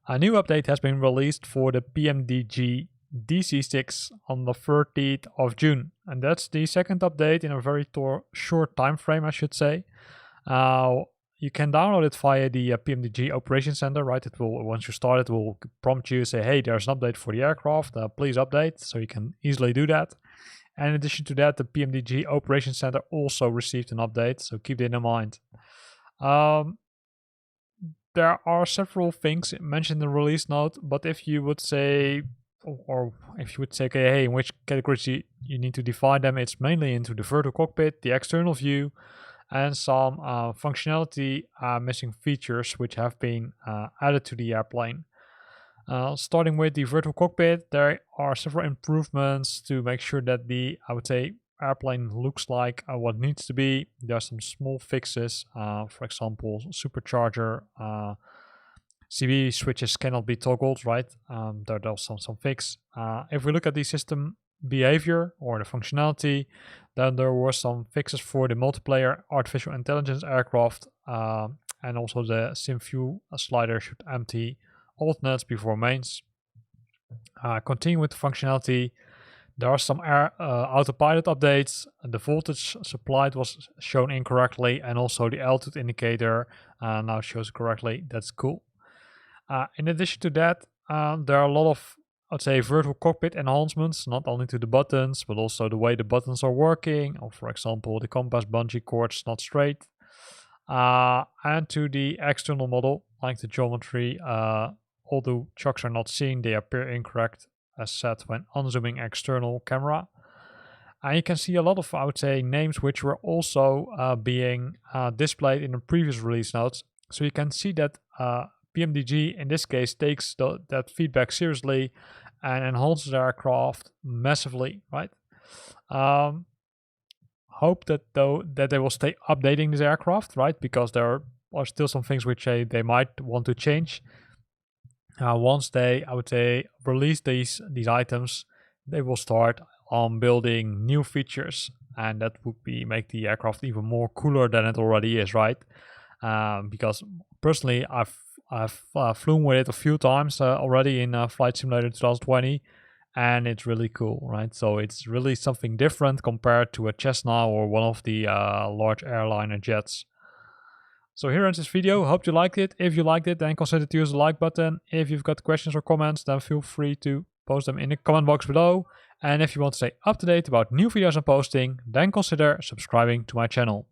A new update has been released for the PMDG DC6 on the 30th of June, and that's the second update in a very short time frame, I should say. You can download it via the PMDG Operations Center, right? It will, once you start it, will prompt you, say, hey, there's an update for the aircraft, please update, so you can easily do that. And in addition to that, the PMDG Operations Center also received an update, so keep that in mind. There are several things mentioned in the release note, but if you would say, or if you would say, okay, hey, in which categories you need to define them, it's mainly into the virtual cockpit, the external view, and some functionality missing features which have been added to the airplane. Starting with the virtual cockpit, there are several improvements to make sure that the, I would say, airplane looks like what needs to be. There are some small fixes, for example, supercharger CB switches cannot be toggled, right? There's some fix. If we look at the system behavior or the functionality, then there were some fixes for the multiplayer artificial intelligence aircraft, and also the sim view slider should empty alternates before mains. Continuing with the functionality, there are some autopilot updates. The voltage supplied was shown incorrectly, and also the altitude indicator now shows correctly. That's cool. In addition to that, there are a lot of, I'd say, virtual cockpit enhancements, not only to the buttons, but also the way the buttons are working, or for example, the compass bungee cord's not straight. And to the external model, like the geometry, although chocks are not seen, they appear incorrect as set when unzooming external camera. And you can see a lot of, I would say, names which were also being displayed in the previous release notes. So you can see that PMDG in this case takes that feedback seriously and enhances the aircraft massively, right? Hope that they will stay updating this aircraft, right? Because there are still some things which they might want to change. Once they, I would say, release these items, they will start on building new features, and that would make the aircraft even more cooler than it already is, right? Because personally, I've flown with it a few times already in Flight Simulator 2020, and it's really cool, right? So it's really something different compared to a Cessna or one of the large airliner jets. So here ends this video. Hope you liked it. If you liked it, then consider to use the like button. If you've got questions or comments, then feel free to post them in the comment box below. And if you want to stay up to date about new videos I'm posting, then consider subscribing to my channel.